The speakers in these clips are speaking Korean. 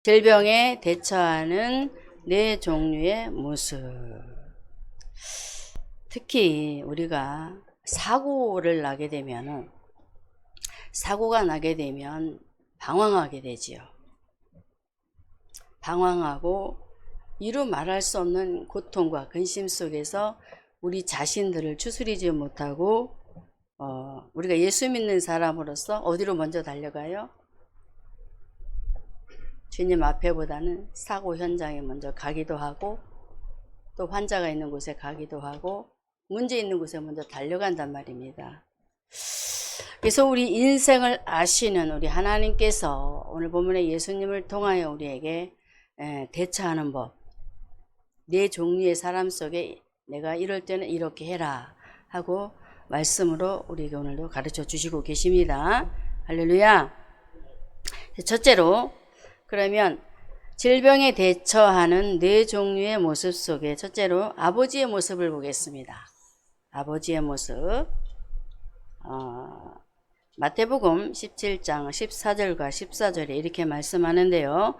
질병에 대처하는 네 종류의 모습. 특히 우리가 사고가 나게 되면 방황하게 되지요. 방황하고 이루 말할 수 없는 고통과 근심 속에서 우리 자신들을 추스리지 못하고 우리가 예수 믿는 사람으로서 어디로 먼저 달려가요? 주님 앞에보다는 사고 현장에 먼저 가기도 하고, 또 환자가 있는 곳에 가기도 하고, 문제 있는 곳에 먼저 달려간단 말입니다. 그래서 우리 인생을 아시는 우리 하나님께서 오늘 본문의 예수님을 통하여 우리에게 대처하는 법, 네 종류의 사람 속에 내가 이럴 때는 이렇게 해라 하고 말씀으로 우리에게 오늘도 가르쳐 주시고 계십니다. 할렐루야. 첫째로, 그러면 질병에 대처하는 네 종류의 모습 속에 첫째로 아버지의 모습을 보겠습니다. 아버지의 모습. 마태복음 17장 14절과 14절에 이렇게 말씀하는데요.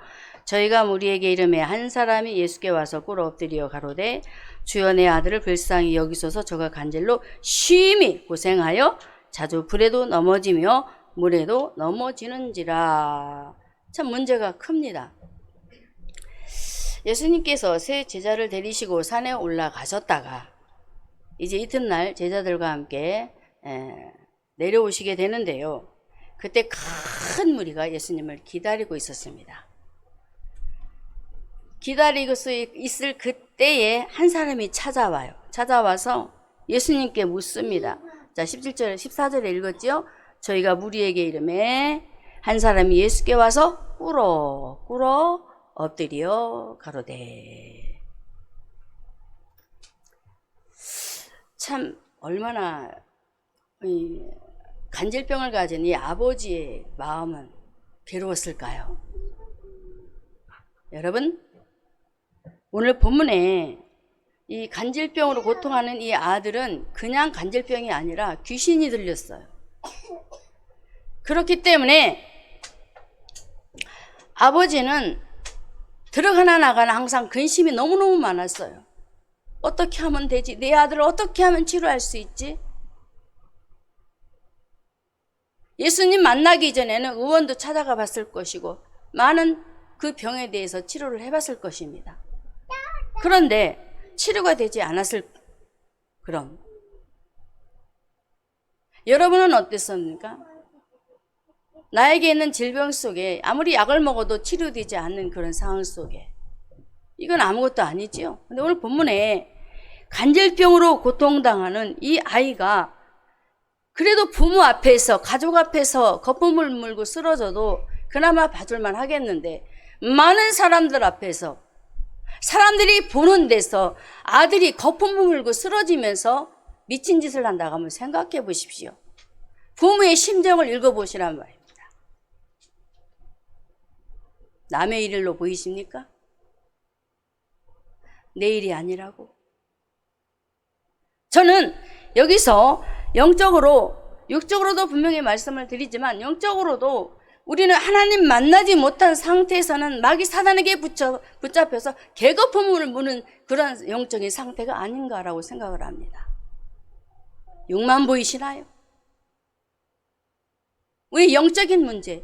저희가 무리에게 이르매 한 사람이 예수께 와서 꿇어 엎드려 가로되 주여 내 아들을 불쌍히 여기소서 저가 간질로 심히 고생하여 자주 불에도 넘어지며 물에도 넘어지는지라. 참 문제가 큽니다. 예수님께서 세 제자를 데리시고 산에 올라가셨다가 이제 이튿날 제자들과 함께 내려오시게 되는데요. 그때 큰 무리가 예수님을 기다리고 있었습니다. 기다리고 있을 그때에 한 사람이 찾아와요. 찾아와서 예수님께 묻습니다. 자, 17절, 14절에 읽었죠? 저희가 무리에게 이르매 한 사람이 예수께 와서 꿇어 엎드려 가로되. 참 얼마나 간질병을 가진 이 아버지의 마음은 괴로웠을까요? 여러분, 오늘 본문에 이 간질병으로 고통하는 이 아들은 그냥 간질병이 아니라 귀신이 들렸어요. 그렇기 때문에 아버지는 들어가나 나가나 항상 근심이 너무너무 많았어요. 어떻게 하면 되지? 내 아들을 어떻게 하면 치료할 수 있지? 예수님 만나기 전에는 의원도 찾아가 봤을 것이고 많은 그 병에 대해서 치료를 해봤을 것입니다. 그런데 치료가 되지 않았을 그럼 여러분은 어땠습니까? 나에게 있는 질병 속에 아무리 약을 먹어도 치료되지 않는 그런 상황 속에 이건 아무것도 아니지요. 근데 오늘 본문에 간질병으로 고통당하는 이 아이가 그래도 부모 앞에서 가족 앞에서 거품을 물고 쓰러져도 그나마 봐줄만 하겠는데 많은 사람들 앞에서 사람들이 보는 데서 아들이 거품을 물고 쓰러지면서 미친 짓을 한다고 한번 생각해 보십시오. 부모의 심정을 읽어보시란 말입니다. 남의 일로 보이십니까? 내 일이 아니라고. 저는 여기서 영적으로, 육적으로도 분명히 말씀을 드리지만 영적으로도 우리는 하나님 만나지 못한 상태에서는 마귀 사단에게 붙잡혀서 개거품을 무는 그런 영적인 상태가 아닌가라고 생각을 합니다. 육만 보이시나요? 우리 영적인 문제,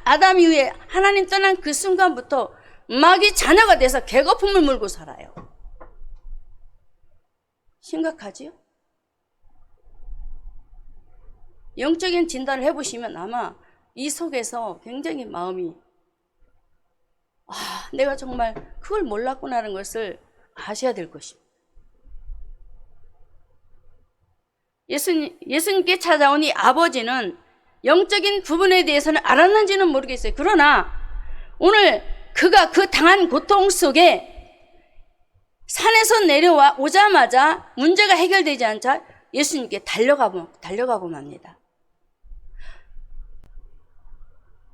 아담 이후에 하나님 떠난 그 순간부터 마귀 자녀가 돼서 개거품을 물고 살아요. 심각하지요? 영적인 진단을 해보시면 아마 이 속에서 굉장히 마음이 내가 정말 그걸 몰랐구나라는 것을 아셔야 될 것입니다. 예수님께 찾아온 이 아버지는 영적인 부분에 대해서는 알았는지는 모르겠어요. 그러나 오늘 그가 그 당한 고통 속에 산에서 내려와 오자마자 문제가 해결되지 않자 예수님께 달려가고 맙니다.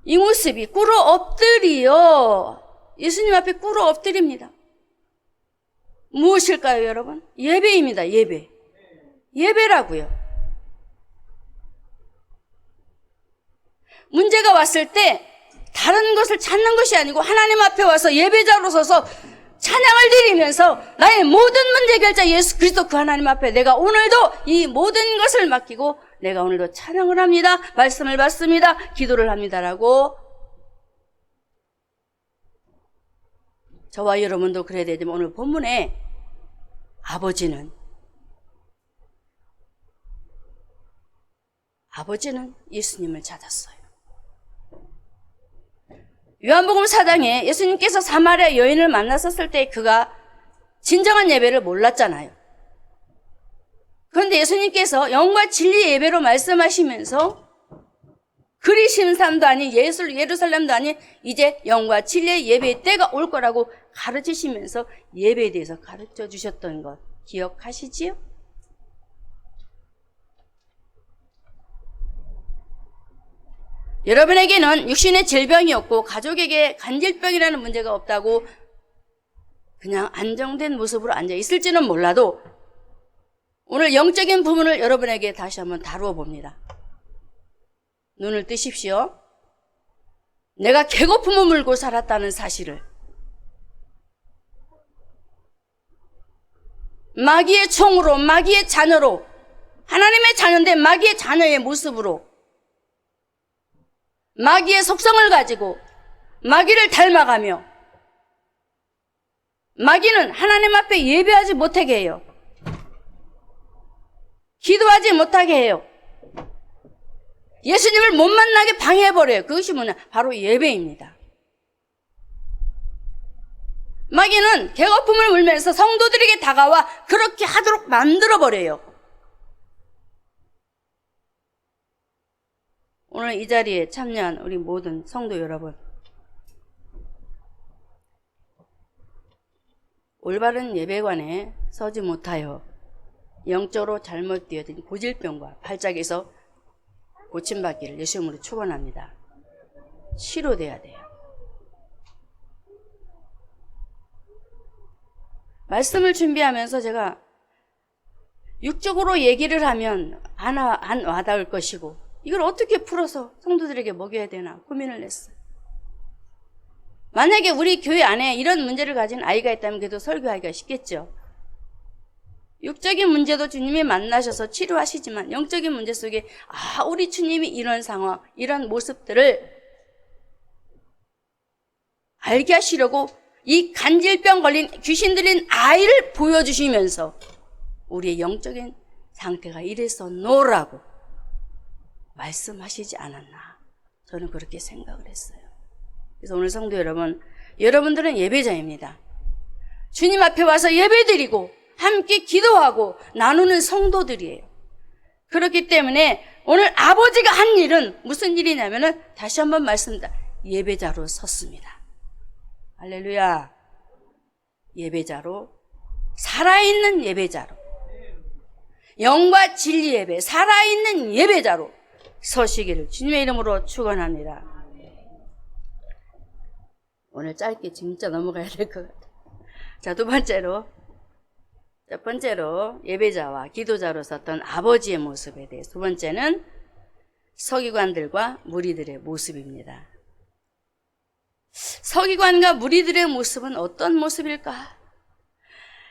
이 모습이 꿇어 엎드려 예수님 앞에 꿇어 엎드립니다. 무엇일까요, 여러분? 예배입니다. 예배라고요. 문제가 왔을 때 다른 것을 찾는 것이 아니고 하나님 앞에 와서 예배자로 서서 찬양을 드리면서 나의 모든 문제 해결자 예수 그리스도 그 하나님 앞에 내가 오늘도 이 모든 것을 맡기고 내가 오늘도 찬양을 합니다. 말씀을 받습니다. 기도를 합니다라고 저와 여러분도 그래야 되지만 오늘 본문에 아버지는 예수님을 찾았어요. 요한복음 4장에 예수님께서 사마리아 여인을 만났었을 때 그가 진정한 예배를 몰랐잖아요. 그런데 예수님께서 영과 진리 예배로 말씀하시면서 그리 심삼도 아닌 예루살렘도 아닌 이제 영과 진리의 예배의 때가 올 거라고 가르치시면서 예배에 대해서 가르쳐 주셨던 것 기억하시지요? 여러분에게는 육신의 질병이 없고 가족에게 간질병이라는 문제가 없다고 그냥 안정된 모습으로 앉아 있을지는 몰라도 오늘 영적인 부분을 여러분에게 다시 한번 다루어 봅니다. 눈을 뜨십시오. 내가 배고픔을 물고 살았다는 사실을, 마귀의 총으로, 마귀의 자녀로, 하나님의 자녀인데 마귀의 자녀의 모습으로 마귀의 속성을 가지고 마귀를 닮아가며 마귀는 하나님 앞에 예배하지 못하게 해요. 기도하지 못하게 해요. 예수님을 못 만나게 방해해버려요. 그것이 뭐냐? 바로 예배입니다. 마귀는 배고픔을 물면서 성도들에게 다가와 그렇게 하도록 만들어버려요. 오늘 이 자리에 참여한 우리 모든 성도 여러분, 올바른 예배관에 서지 못하여 영적으로 잘못 뛰어든 고질병과 발작에서 고침받기를 예수님으로 축원합니다. 치료돼야 돼요. 말씀을 준비하면서 제가 육적으로 얘기를 하면 안 와닿을 것이고 이걸 어떻게 풀어서 성도들에게 먹여야 되나 고민을 했어요. 만약에 우리 교회 안에 이런 문제를 가진 아이가 있다면 그래도 설교하기가 쉽겠죠. 육적인 문제도 주님이 만나셔서 치료하시지만 영적인 문제 속에 우리 주님이 이런 상황, 이런 모습들을 알게 하시려고 이 간질병 걸린 귀신 들린 아이를 보여주시면서 우리의 영적인 상태가 이래서 노라고 말씀하시지 않았나. 저는 그렇게 생각을 했어요. 그래서 오늘 성도 여러분, 여러분들은 예배자입니다. 주님 앞에 와서 예배드리고 함께 기도하고 나누는 성도들이에요. 그렇기 때문에 오늘 아버지가 한 일은 무슨 일이냐면은 다시 한번 말씀드립니다. 예배자로 섰습니다. 할렐루야. 예배자로, 살아있는 예배자로, 영과 진리 예배, 살아있는 예배자로 서시기를 주님의 이름으로 축원합니다. 오늘 짧게 진짜 넘어가야 될 것 같아요. 자, 첫 번째로 예배자와 기도자로 섰던 아버지의 모습에 대해, 두 번째는 서기관들과 무리들의 모습입니다. 서기관과 무리들의 모습은 어떤 모습일까?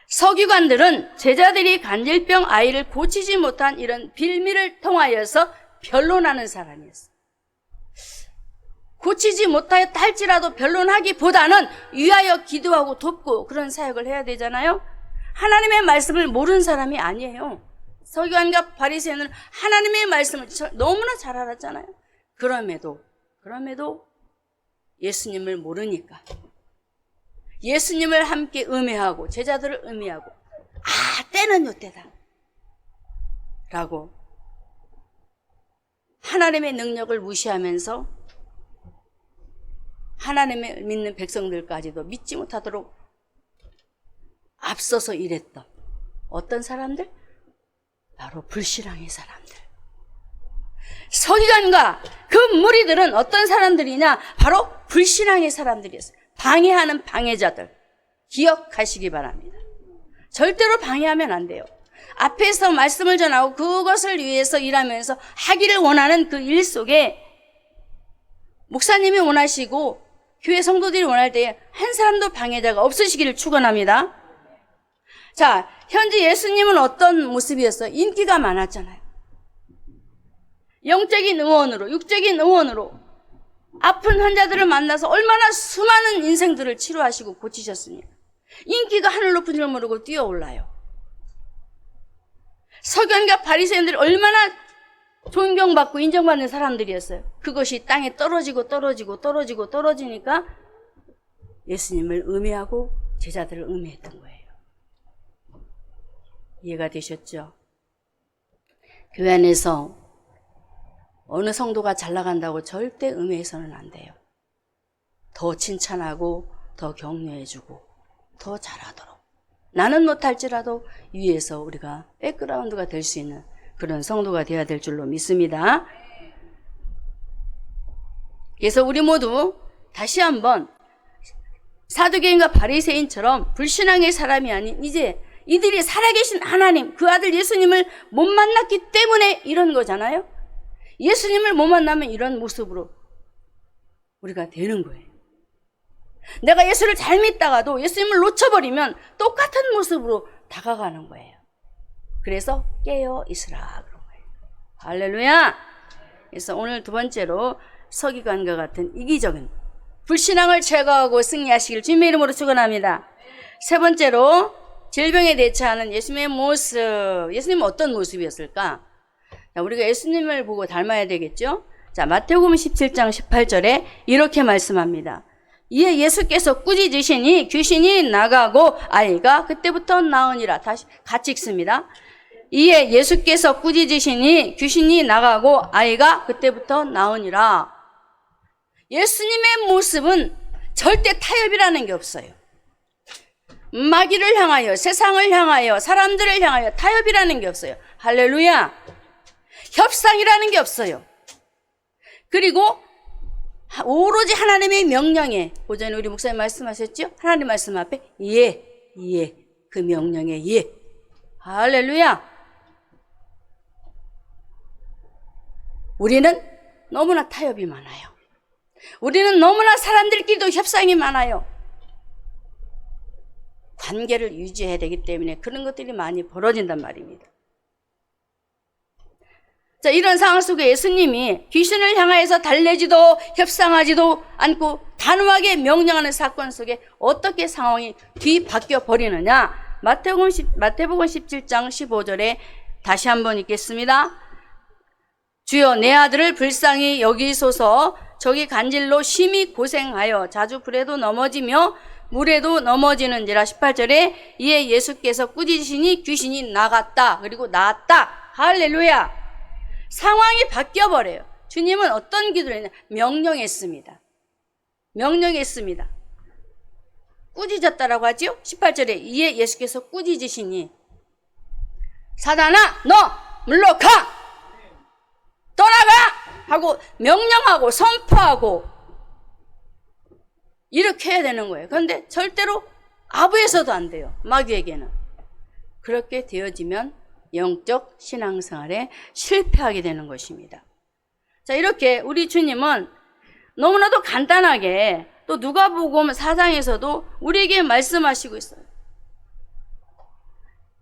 서기관들은 제자들이 간질병 아이를 고치지 못한 이런 빌미를 통하여서 변론하는 사람이었어요. 고치지 못하였다 할지라도 변론하기보다는 위하여 기도하고 돕고 그런 사역을 해야 되잖아요. 하나님의 말씀을 모르는 사람이 아니에요. 서기관과 바리새인은 하나님의 말씀을 너무나 잘 알았잖아요. 그럼에도 예수님을 모르니까 예수님을 함께 음해하고 제자들을 음해하고 때는 요때다 라고 하나님의 능력을 무시하면서 하나님을 믿는 백성들까지도 믿지 못하도록 앞서서 일했던 어떤 사람들? 바로 불신앙의 사람들. 서기관과 그 무리들은 어떤 사람들이냐? 바로 불신앙의 사람들이었어요. 방해하는 방해자들. 기억하시기 바랍니다. 절대로 방해하면 안 돼요. 앞에서 말씀을 전하고 그것을 위해서 일하면서 하기를 원하는 그 일 속에 목사님이 원하시고 교회 성도들이 원할 때에 한 사람도 방해자가 없으시기를 축원합니다. 자, 현재 예수님은 어떤 모습이었어요? 인기가 많았잖아요. 영적인 의원으로, 육적인 의원으로 아픈 환자들을 만나서 얼마나 수많은 인생들을 치료하시고 고치셨으니 인기가 하늘 높은 줄 모르고 뛰어올라요. 서기관과 바리새인들이 얼마나 존경받고 인정받는 사람들이었어요. 그것이 땅에 떨어지니까 예수님을 음해하고 제자들을 음해했던 거예요. 이해가 되셨죠? 교회 안에서 어느 성도가 잘 나간다고 절대 음해해서는 안 돼요. 더 칭찬하고 더 격려해주고 더 잘하도록. 나는 못할지라도 위에서 우리가 백그라운드가 될 수 있는 그런 성도가 되어야 될 줄로 믿습니다. 그래서 우리 모두 다시 한번 사두개인과 바리새인처럼 불신앙의 사람이 아닌 이제 이들이 살아계신 하나님, 그 아들 예수님을 못 만났기 때문에 이런 거잖아요. 예수님을 못 만나면 이런 모습으로 우리가 되는 거예요. 내가 예수를 잘 믿다가도 예수님을 놓쳐버리면 똑같은 모습으로 다가가는 거예요. 그래서 깨어 있으라 그런 거예요. 할렐루야. 그래서 오늘 두 번째로 서기관과 같은 이기적인 불신앙을 제거하고 승리하시길 주님의 이름으로 축원합니다. 세 번째로 질병에 대처하는 예수님의 모습. 예수님은 어떤 모습이었을까? 자, 우리가 예수님을 보고 닮아야 되겠죠? 자, 마태복음 17장 18절에 이렇게 말씀합니다. 이에 예수께서 꾸짖으시니 귀신이 나가고 아이가 그때부터 나으니라. 다시 같이 읽습니다. 이에 예수께서 꾸짖으시니 귀신이 나가고 아이가 그때부터 나으니라. 예수님의 모습은 절대 타협이라는 게 없어요. 마귀를 향하여, 세상을 향하여, 사람들을 향하여 타협이라는 게 없어요. 할렐루야. 협상이라는 게 없어요. 그리고 오로지 하나님의 명령에, 오전에 우리 목사님 말씀하셨죠? 하나님 말씀 앞에 예, 그 명령에 예. 할렐루야. 우리는 너무나 타협이 많아요. 우리는 너무나 사람들끼리도 협상이 많아요. 관계를 유지해야 되기 때문에 그런 것들이 많이 벌어진단 말입니다. 자, 이런 상황 속에 예수님이 귀신을 향하여서 달래지도 협상하지도 않고 단호하게 명령하는 사건 속에 어떻게 상황이 뒤바뀌어 버리느냐. 마태복음 17장 15절에 다시 한번 읽겠습니다. 주여 내 아들을 불쌍히 여기소서. 저기 간질로 심히 고생하여 자주 불에도 넘어지며 물에도 넘어지는지라. 18절에 이에 예수께서 꾸짖으시니 귀신이 나갔다. 그리고 나았다. 할렐루야. 상황이 바뀌어버려요. 주님은 어떤 기도를 했냐? 명령했습니다. 명령했습니다. 꾸짖었다라고 하죠? 18절에 이에 예수께서 꾸짖으시니 사단아 너 물러가! 떠나가! 하고 명령하고 선포하고 이렇게 해야 되는 거예요. 그런데 절대로 아부에서도 안 돼요. 마귀에게는. 그렇게 되어지면 영적 신앙생활에 실패하게 되는 것입니다. 자, 이렇게 우리 주님은 너무나도 간단하게 또 누가복음 4장에서도 우리에게 말씀하시고 있어요.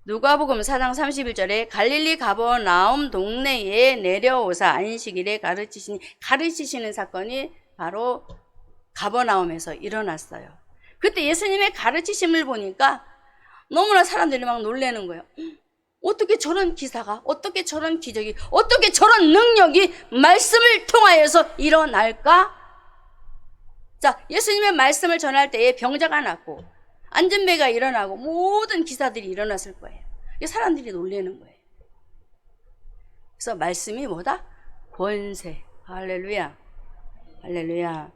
누가복음 4장 31절에 갈릴리 가버나움 동네에 내려오사 안식일에 가르치시는 사건이 바로 가버나움에서 일어났어요. 그때 예수님의 가르치심을 보니까 너무나 사람들이 막 놀라는 거예요. 어떻게 저런 기사가, 어떻게 저런 기적이, 어떻게 저런 능력이 말씀을 통하여서 일어날까? 자, 예수님의 말씀을 전할 때에 병자가 낫고 안전배가 일어나고 모든 기사들이 일어났을 거예요. 사람들이 놀라는 거예요. 그래서 말씀이 뭐다? 권세. 할렐루야. 할렐루야.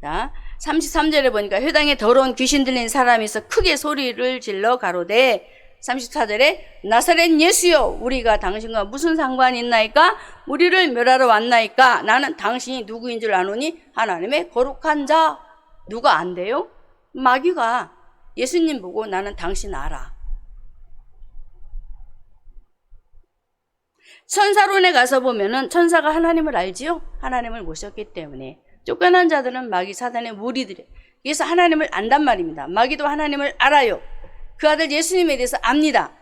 자, 33절에 보니까 회당에 더러운 귀신 들린 사람이 있어 크게 소리를 질러 가로되 34절에 나사렛 예수여 우리가 당신과 무슨 상관이 있나이까? 우리를 멸하러 왔나이까? 나는 당신이 누구인 줄 아노니 하나님의 거룩한 자. 누가 안 돼요? 마귀가 예수님 보고 나는 당신 알아. 천사론에 가서 보면은 천사가 하나님을 알지요? 하나님을 모셨기 때문에 쫓겨난 자들은 마귀 사단의 무리들이에요. 그래서 하나님을 안단 말입니다. 마귀도 하나님을 알아요. 그 아들 예수님에 대해서 압니다.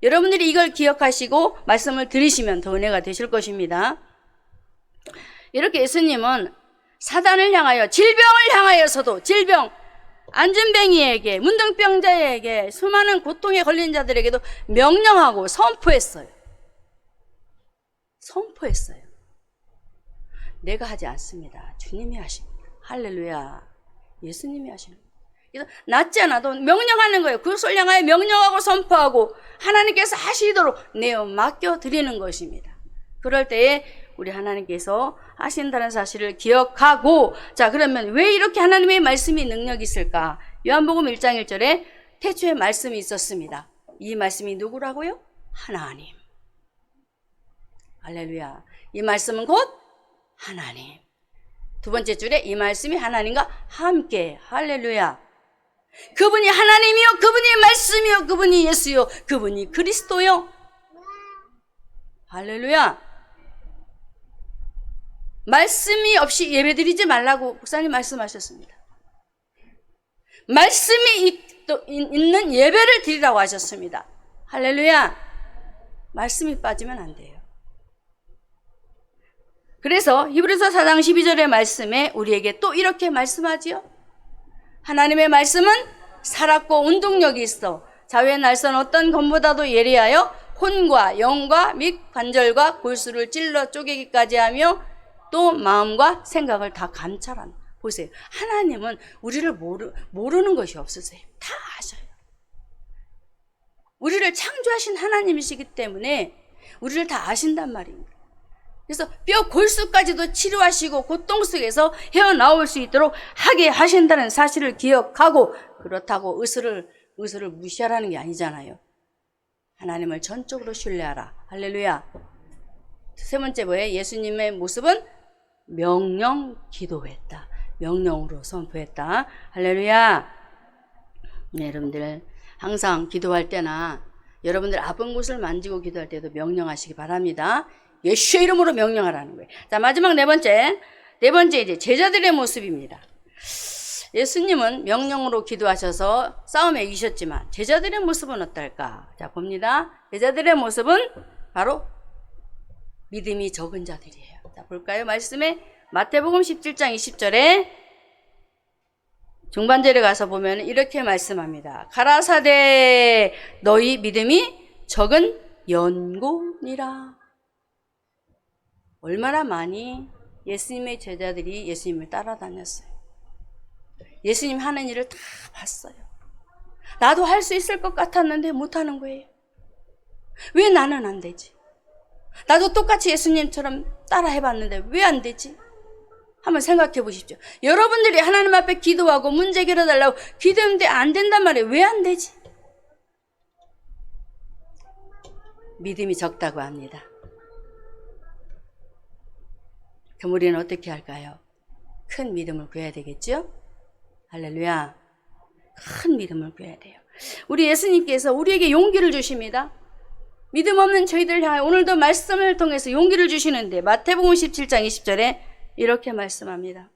여러분들이 이걸 기억하시고 말씀을 들으시면 더 은혜가 되실 것입니다. 이렇게 예수님은 사단을 향하여, 질병을 향하여서도, 질병, 안진뱅이에게, 문둥병자에게, 수많은 고통에 걸린 자들에게도 명령하고 선포했어요. 선포했어요. 내가 하지 않습니다. 주님이 하십니다. 할렐루야. 예수님이 하시는 거예요. 그래서 낫지 않아도 명령하는 거예요. 그것을 향하여 명령하고 선포하고 하나님께서 하시도록 내어 맡겨드리는 것입니다. 그럴 때에 우리 하나님께서 하신다는 사실을 기억하고, 자, 그러면 왜 이렇게 하나님의 말씀이 능력이 있을까? 요한복음 1장 1절에 태초에 말씀이 있었습니다. 이 말씀이 누구라고요? 하나님. 할렐루야. 이 말씀은 곧 하나님. 두 번째 줄에 이 말씀이 하나님과 함께. 할렐루야. 그분이 하나님이요, 그분이 말씀이요, 그분이 예수요, 그분이 그리스도요. 할렐루야. 말씀이 없이 예배드리지 말라고 목사님 말씀하셨습니다. 말씀이 있는 예배를 드리라고 하셨습니다. 할렐루야. 말씀이 빠지면 안 돼요. 그래서 히브리서 4장 12절의 말씀에 우리에게 또 이렇게 말씀하지요. 하나님의 말씀은 살았고 운동력이 있어 자유의 날선 어떤 검보다도 예리하여 혼과 영과 및 관절과 골수를 찔러 쪼개기까지 하며 또 마음과 생각을 다 감찰하는. 보세요. 하나님은 우리를 모르는 것이 없으세요. 다 아셔요. 우리를 창조하신 하나님이시기 때문에 우리를 다 아신단 말입니다. 그래서 뼈 골수까지도 치료하시고 고통 속에서 헤어나올 수 있도록 하게 하신다는 사실을 기억하고, 그렇다고 의술을 무시하라는 게 아니잖아요. 하나님을 전적으로 신뢰하라. 할렐루야. 세 번째 뭐예요? 예수님의 모습은 명령 기도했다. 명령으로 선포했다. 할렐루야. 네, 여러분들 항상 기도할 때나 여러분들 아픈 곳을 만지고 기도할 때도 명령하시기 바랍니다. 예수의 이름으로 명령하라는 거예요. 자, 마지막 네 번째 이제 제자들의 모습입니다. 예수님은 명령으로 기도하셔서 싸움에 이기셨지만 제자들의 모습은 어떨까? 자, 봅니다. 제자들의 모습은 바로 믿음이 적은 자들이에요. 자, 볼까요? 말씀에 마태복음 17장 20절에 중반절에 가서 보면 이렇게 말씀합니다. 가라사대 너희 믿음이 적은 연고니라. 얼마나 많이 예수님의 제자들이 예수님을 따라다녔어요. 예수님 하는 일을 다 봤어요. 나도 할 수 있을 것 같았는데 못하는 거예요. 왜 나는 안 되지? 나도 똑같이 예수님처럼 따라 해봤는데 왜 안 되지? 한번 생각해 보십시오. 여러분들이 하나님 앞에 기도하고 문제 해결해달라고 기도했는데 안 된단 말이에요. 왜 안 되지? 믿음이 적다고 합니다. 그럼 우리는 어떻게 할까요? 큰 믿음을 구해야 되겠죠? 할렐루야. 큰 믿음을 구해야 돼요. 우리 예수님께서 우리에게 용기를 주십니다. 믿음 없는 저희들 향해 오늘도 말씀을 통해서 용기를 주시는데 마태복음 17장 20절에 이렇게 말씀합니다.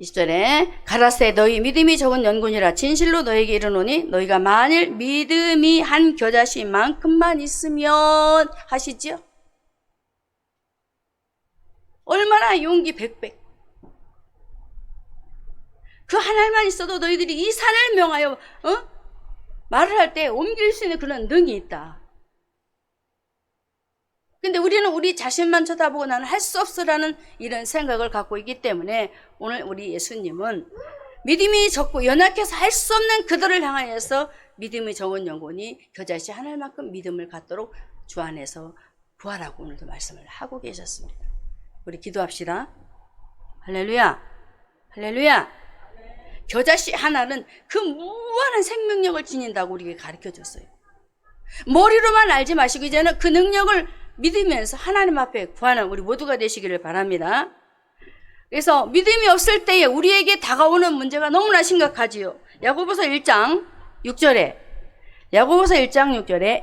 20절에 가라사대 너희 믿음이 적은 연고니라. 진실로 너에게 이르노니 너희가 만일 믿음이 한 겨자씨만큼만 있으면 하시지요. 얼마나 용기 백백. 그 하나만 있어도 너희들이 이 산을 명하여 말을 할 때 옮길 수 있는 그런 능이 있다. 근데 우리는 우리 자신만 쳐다보고 나는 할 수 없으라는 이런 생각을 갖고 있기 때문에 오늘 우리 예수님은 믿음이 적고 연약해서 할 수 없는 그들을 향하여서 믿음이 적은 영혼이 겨자씨 하늘만큼 믿음을 갖도록 주 안에서 구하라고 오늘도 말씀을 하고 계셨습니다. 우리 기도합시다. 할렐루야. 할렐루야. 겨자씨 하나는 그 무한한 생명력을 지닌다고 우리에게 가르쳐줬어요. 머리로만 알지 마시고 이제는 그 능력을 믿으면서 하나님 앞에 구하는 우리 모두가 되시기를 바랍니다. 그래서 믿음이 없을 때에 우리에게 다가오는 문제가 너무나 심각하지요. 야고보서 1장 6절에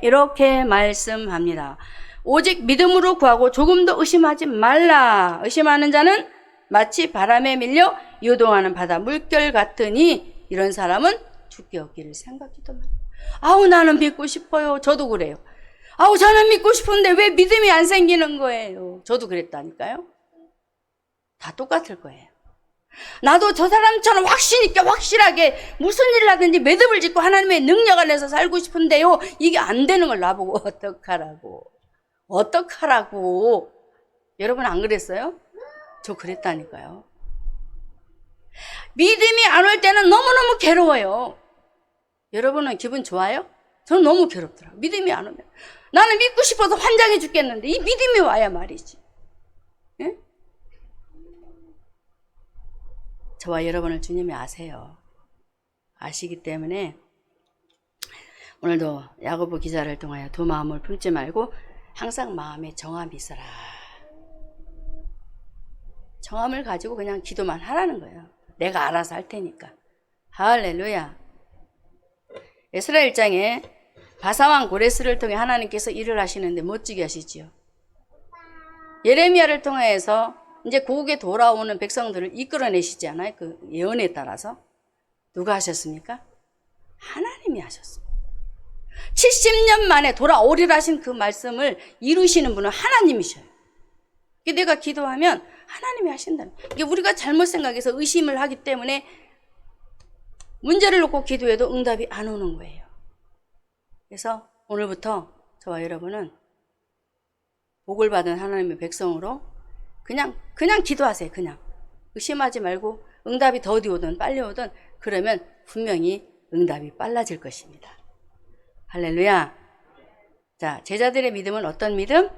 이렇게 말씀합니다. 오직 믿음으로 구하고 조금도 의심하지 말라. 의심하는 자는 마치 바람에 밀려 요동하는 바다 물결 같으니 이런 사람은 죽게 얻기를 생각지도 말라. 아우 나는 믿고 싶어요. 저도 그래요. 아우 저는 믿고 싶은데 왜 믿음이 안 생기는 거예요. 저도 그랬다니까요. 다 똑같을 거예요. 나도 저 사람처럼 확신 있게 확실하게 무슨 일 하든지 매듭을 짓고 하나님의 능력 안에서 살고 싶은데요. 이게 안 되는 걸 나보고 어떡하라고. 여러분 안 그랬어요? 저 그랬다니까요. 믿음이 안 올 때는 너무너무 괴로워요. 여러분은 기분 좋아요? 저는 너무 괴롭더라고요. 믿음이 안 오면. 나는 믿고 싶어서 환장해 죽겠는데 이 믿음이 와야 말이지. 예? 저와 여러분을 주님이 아세요. 아시기 때문에 오늘도 야고보 기자를 통하여 두 마음을 품지 말고 항상 마음에 정함이 있어라. 정함을 가지고 그냥 기도만 하라는 거예요. 내가 알아서 할 테니까. 할렐루야. 에스라 1장에 바사왕 고레스를 통해 하나님께서 일을 하시는데 멋지게 하시지요. 예레미야를 통해서 이제 고국에 돌아오는 백성들을 이끌어내시지 않아요? 그 예언에 따라서. 누가 하셨습니까? 하나님이 하셨어요. 70년 만에 돌아오리라 하신 그 말씀을 이루시는 분은 하나님이셔요. 내가 기도하면 하나님이 하신다는. 이게 우리가 잘못 생각해서 의심을 하기 때문에 문제를 놓고 기도해도 응답이 안 오는 거예요. 그래서 오늘부터 저와 여러분은 복을 받은 하나님의 백성으로 그냥 기도하세요. 그냥 의심하지 말고 응답이 더디 오든 빨리 오든 그러면 분명히 응답이 빨라질 것입니다. 할렐루야. 자, 제자들의 믿음은 어떤 믿음?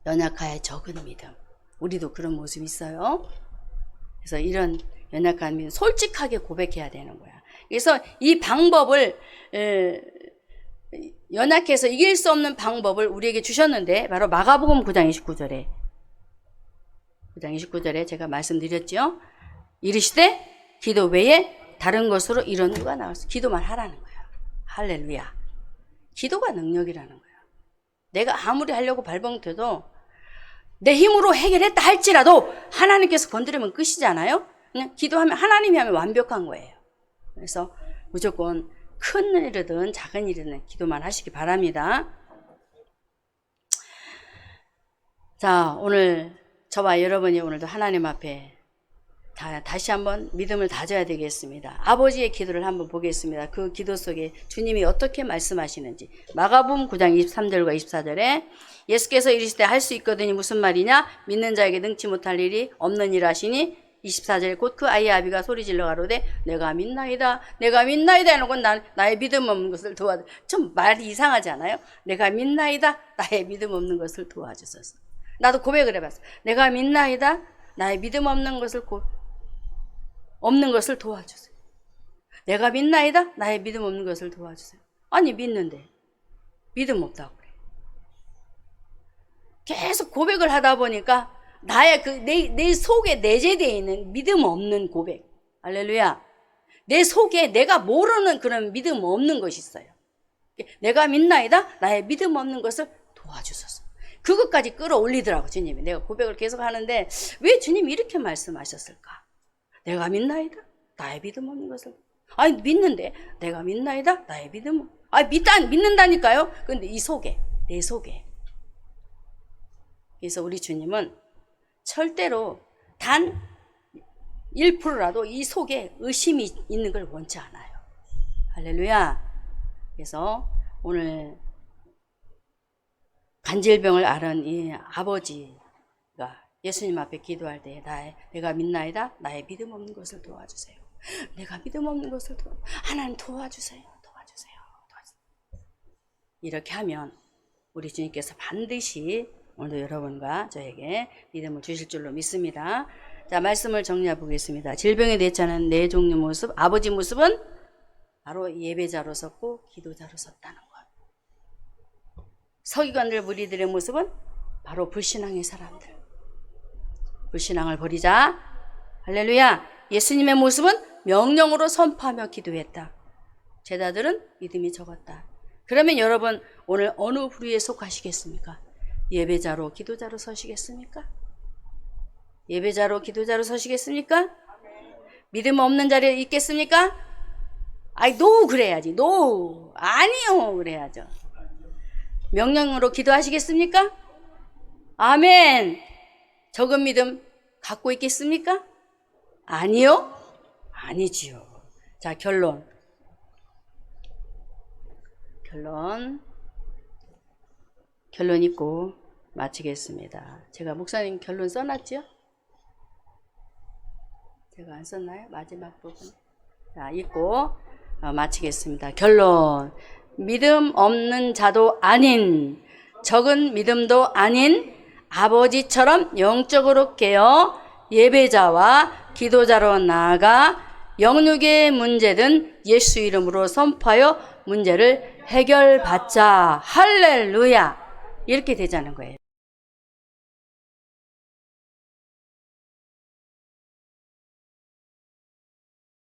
연약하여 적은 믿음. 우리도 그런 모습이 있어요. 그래서 이런 연약한 믿음 솔직하게 고백해야 되는 거야. 그래서 이 방법을 연약해서 이길 수 없는 방법을 우리에게 주셨는데 바로 마가복음 9장 29절에 제가 말씀드렸죠. 이르시되 기도 외에 다른 것으로 이런 누가 나왔어. 기도만 하라는 거야. 할렐루야. 기도가 능력이라는 거야. 내가 아무리 하려고 발버둥쳐도 내 힘으로 해결했다 할지라도 하나님께서 건드리면 끝이잖아요. 그냥 기도하면 하나님이 하면 완벽한 거예요. 그래서 무조건 큰 일이든 작은 일이든 기도만 하시기 바랍니다. 자, 오늘 저와 여러분이 오늘도 하나님 앞에 다시 한번 믿음을 다져야 되겠습니다. 아버지의 기도를 한번 보겠습니다. 그 기도 속에 주님이 어떻게 말씀하시는지. 마가복음 9장 23절과 24절에 예수께서 이르시되 할 수 있거든이 무슨 말이냐? 믿는 자에게 능치 못할 일이 없는 일 하시니 24절 곧 그 아이의 아비가 소리질러 가로되 내가 믿나이다 해놓고 나의 믿음 없는 것을 도와줘. 좀 말이 이상하지 않아요? 내가 믿나이다 나의 믿음 없는 것을 도와주소서. 나도 고백을 해봤어. 내가 믿나이다 나의 믿음 없는 것을 도와주세요. 내가 믿나이다 나의 믿음 없는 것을 도와주세요. 아니 믿는데 믿음 없다고 그래. 계속 고백을 하다 보니까 나의 내 속에 내재되어 있는 믿음 없는 고백. 할렐루야. 내 속에 내가 모르는 그런 믿음 없는 것이 있어요. 내가 믿나이다 나의 믿음 없는 것을 도와주소서. 그것까지 끌어올리더라고 주님이. 내가 고백을 계속 하는데 왜 주님이 이렇게 말씀하셨을까? 내가 믿나이다 나의 믿음 없는 것을. 아니 믿는데 내가 믿나이다 나의 믿음. 믿는다니까요. 근데 이 속에 내 속에. 그래서 우리 주님은 절대로 단 1%라도 이 속에 의심이 있는 걸 원치 않아요. 할렐루야. 그래서 오늘 간질병을 앓은 이 아버지가 예수님 앞에 기도할 때 내가 믿나이다 나의 믿음 없는 것을 도와주세요. 내가 믿음 없는 것을 하나님 도와주세요. 이렇게 하면 우리 주님께서 반드시 오늘도 여러분과 저에게 믿음을 주실 줄로 믿습니다. 자, 말씀을 정리해 보겠습니다. 질병에 대처하는 네 종류 모습. 아버지 모습은 바로 예배자로 섰고 기도자로 섰다는 것. 서기관들 무리들의 모습은 바로 불신앙의 사람들. 불신앙을 버리자. 할렐루야. 예수님의 모습은 명령으로 선포하며 기도했다. 제자들은 믿음이 적었다. 그러면 여러분 오늘 어느 부류에 속하시겠습니까? 예배자로 기도자로 서시겠습니까? 예배자로 기도자로 서시겠습니까? 믿음 없는 자리에 있겠습니까? 아이 노 그래야지. 노 아니요 그래야죠. 명령으로 기도하시겠습니까? 아멘. 적은 믿음 갖고 있겠습니까? 아니요? 아니지요. 자, 결론 읽고 마치겠습니다. 제가 목사님 결론 써놨죠? 제가 안 썼나요? 마지막 부분. 자, 읽고 마치겠습니다. 결론. 믿음 없는 자도 아닌, 적은 믿음도 아닌 아버지처럼 영적으로 깨어 예배자와 기도자로 나아가 영육의 문제든 예수 이름으로 선포하여 문제를 해결받자. 할렐루야. 이렇게 되자는 거예요.